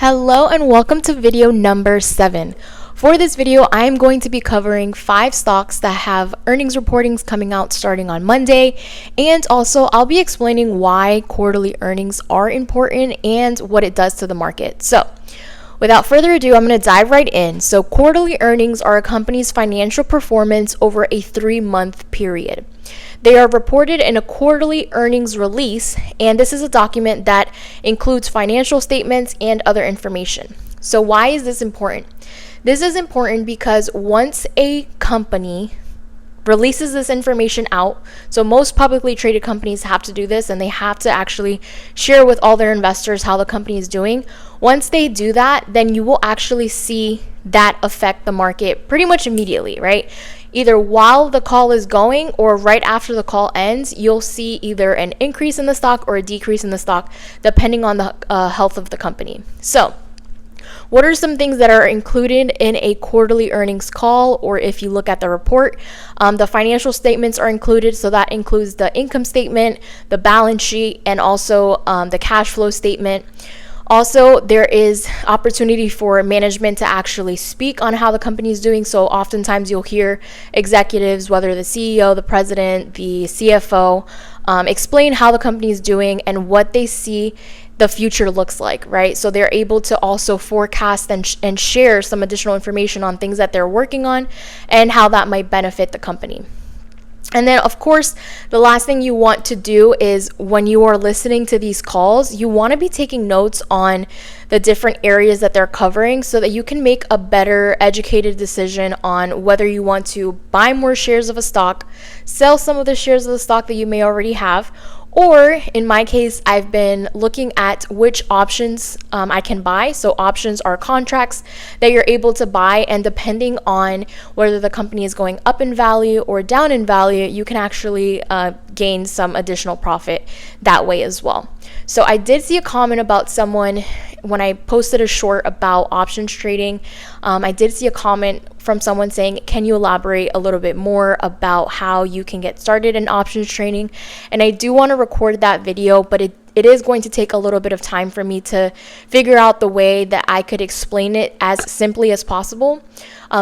Hello and welcome to video number 7. For this video, I am going to be covering 5 stocks that have earnings reportings coming out starting on Monday, and also I'll be explaining why quarterly earnings are important and what it does to the market. So, without further ado, I'm going to dive right in. So, quarterly earnings are a company's financial performance over a 3-month period. They are reported in a quarterly earnings release, and this is a document that includes financial statements and other information. So why is this important? This is important because once a company releases this information out, so most publicly traded companies have to do this, and they have to actually share with all their investors how the company is doing. Once they do that, then you will actually see that affect the market pretty much immediately, right? Either while the call is going or right after the call ends, you'll see either an increase in the stock or a decrease in the stock, depending on the health of the company. So, what are some things that are included in a quarterly earnings call, or if you look at the report? The financial statements are included, so that includes the income statement, the balance sheet, and also the cash flow statement. Also, there is opportunity for management to actually speak on how the company is doing. So oftentimes you'll hear executives, whether the CEO, the president, the CFO, explain how the company is doing and what they see the future looks like, right? So they're able to also forecast and share some additional information on things that they're working on and how that might benefit the company. And then, of course, the last thing you want to do is when you are listening to these calls, you want to be taking notes on the different areas that they're covering so that you can make a better educated decision on whether you want to buy more shares of a stock, sell some of the shares of the stock that you may already have, or in my case, I've been looking at which options I can buy. So options are contracts that you're able to buy, and depending on whether the company is going up in value or down in value, you can actually gain some additional profit that way as well. So I did see a comment about someone when I posted a short about options trading. I did see a comment from someone saying, can you elaborate a little bit more about how you can get started in options trading? And I do want to record that video, but it is going to take a little bit of time for me to figure out the way that I could explain it as simply as possible.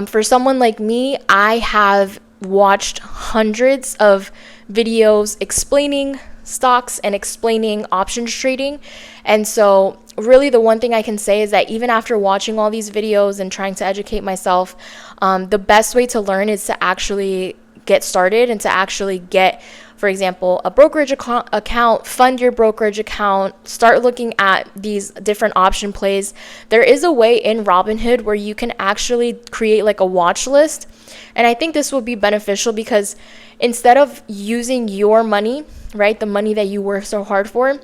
For someone like me, I have watched hundreds of videos explaining stocks and explaining options trading. And so really the one thing I can say is that even after watching all these videos and trying to educate myself, the best way to learn is to actually get started and to actually get, for example, a brokerage account, fund your brokerage account, start looking at these different option plays. There is a way in Robinhood where you can actually create like a watch list. And I think this will be beneficial because instead of using your money, right, the money that you work so hard for,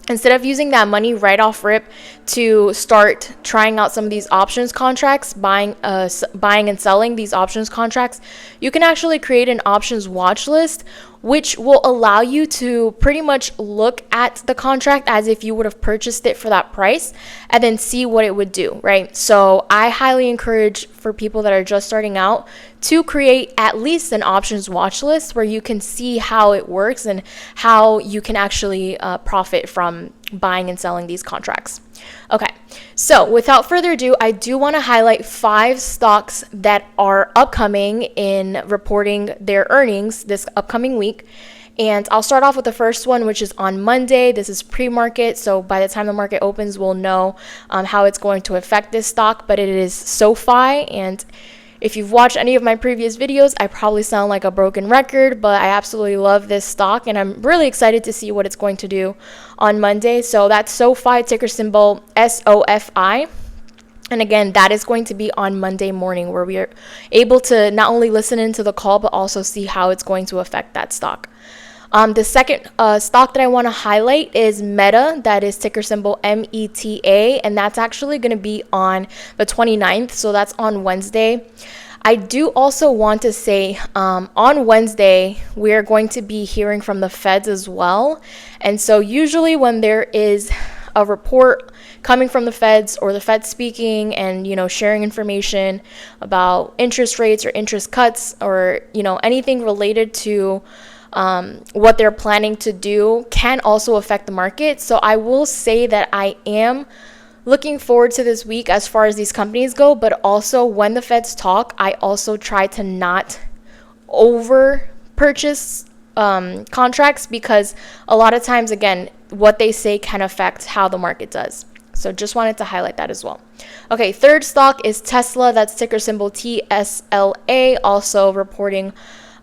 instead of using that money right off rip to start trying out some of these options contracts, buying and selling these options contracts, you can actually create an options watch list, which will allow you to pretty much look at the contract as if you would have purchased it for that price and then see what it would do, right? So I highly encourage for people that are just starting out to create at least an options watch list where you can see how it works and how you can actually profit from buying and selling these contracts. Okay, so without further ado, I do want to highlight 5 stocks that are upcoming in reporting their earnings this upcoming week. And I'll start off with the first one, which is on Monday. This is pre-market, so by the time the market opens, we'll know how it's going to affect this stock, but it is SoFi. And if you've watched any of my previous videos, I probably sound like a broken record, but I absolutely love this stock, and I'm really excited to see what it's going to do on Monday. So that's SoFi, ticker symbol SOFI. And again, that is going to be on Monday morning, where we are able to not only listen into the call, but also see how it's going to affect that stock. The second stock that I want to highlight is Meta, that is ticker symbol META, and that's actually going to be on the 29th, so that's on Wednesday. I do also want to say on Wednesday, we are going to be hearing from the feds as well. And so usually when there is a report coming from the feds or the Fed speaking and, sharing information about interest rates or interest cuts or, anything related to what they're planning to do can also affect the market. So I will say that I am looking forward to this week as far as these companies go, but also when the Feds talk, I also try to not over purchase contracts, because a lot of times, again, what they say can affect how the market does. So just wanted to highlight that as well. Okay, third stock is Tesla. That's ticker symbol TSLA, also reporting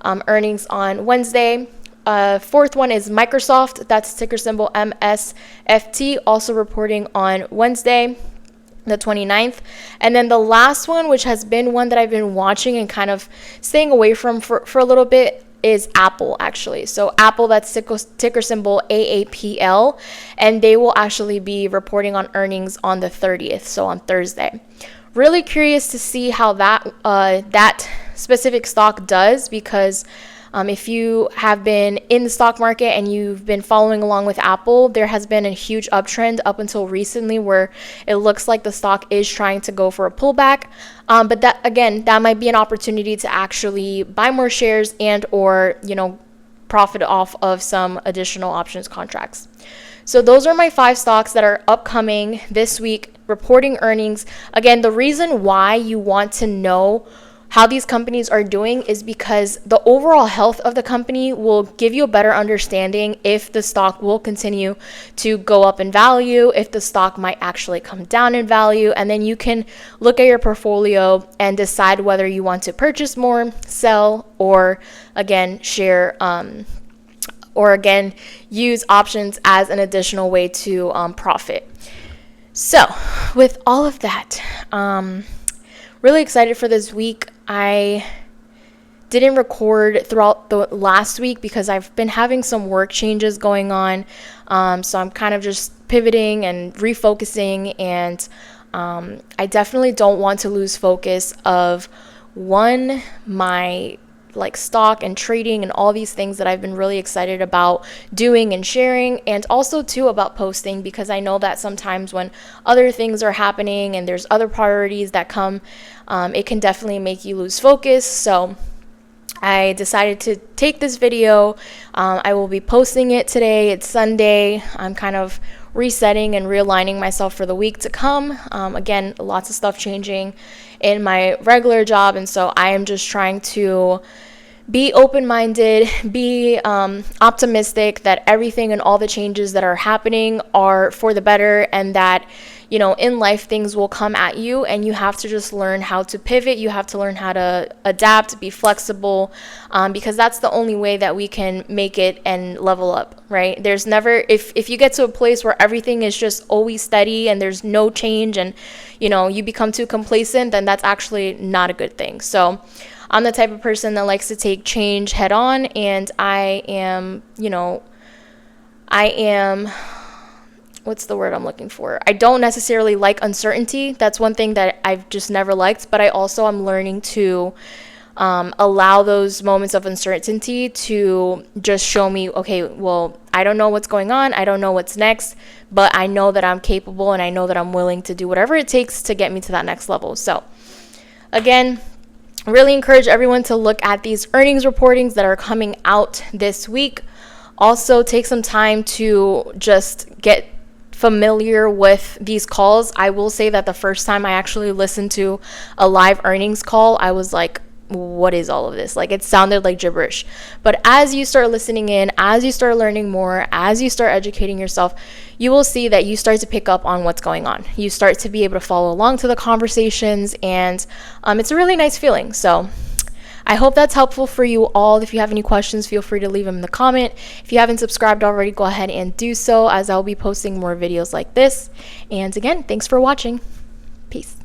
earnings on Wednesday. Fourth one is Microsoft. That's ticker symbol MSFT, also reporting on Wednesday, the 29th. And then the last one, which has been one that I've been watching and kind of staying away from for a little bit, is Apple, actually. So Apple, that's ticker symbol AAPL, and they will actually be reporting on earnings on the 30th, so on Thursday. Really curious to see how that specific stock does, because if you have been in the stock market and you've been following along with Apple, there has been a huge uptrend up until recently where it looks like the stock is trying to go for a pullback. But that might be an opportunity to actually buy more shares and or, profit off of some additional options contracts. So those are my 5 stocks that are upcoming this week, reporting earnings. Again, the reason why you want to know how these companies are doing is because the overall health of the company will give you a better understanding if the stock will continue to go up in value, if the stock might actually come down in value, and then you can look at your portfolio and decide whether you want to purchase more, sell, or again, share, or again, use options as an additional way to profit. So with all of that, really excited for this week. I didn't record throughout the last week because I've been having some work changes going on. So I'm kind of just pivoting and refocusing, and I definitely don't want to lose focus of my stock and trading and all these things that I've been really excited about doing and sharing, and also too about posting, because I know that sometimes when other things are happening and there's other priorities that come, it can definitely make you lose focus. So I decided to take this video. I will be posting it today. It's Sunday. I'm kind of resetting and realigning myself for the week to come. Again, lots of stuff changing in my regular job, and so I am just trying to be open-minded, be optimistic that everything and all the changes that are happening are for the better, and that in life things will come at you, and you have to just learn how to pivot. You have to learn how to adapt, be flexible, because that's the only way that we can make it and level up, right? There's never, if you get to a place where everything is just always steady and there's no change, and you become too complacent, then that's actually not a good thing. So I'm the type of person that likes to take change head on, and I am what's the word I'm looking for? I don't necessarily like uncertainty. That's one thing that I've just never liked, but I also am learning to allow those moments of uncertainty to just show me, okay, well, I don't know what's going on. I don't know what's next, but I know that I'm capable, and I know that I'm willing to do whatever it takes to get me to that next level. So again, really encourage everyone to look at these earnings reportings that are coming out this week. Also, take some time to just get familiar with these calls. I will say that the first time I actually listened to a live earnings call, I was like, what is all of this? It sounded like gibberish. But as you start listening in, as you start learning more, as you start educating yourself, you will see that you start to pick up on what's going on. You start to be able to follow along to the conversations, and it's a really nice feeling. So I hope that's helpful for you all. If you have any questions, feel free to leave them in the comment. If you haven't subscribed already, go ahead and do so, as I'll be posting more videos like this. And again, thanks for watching. Peace.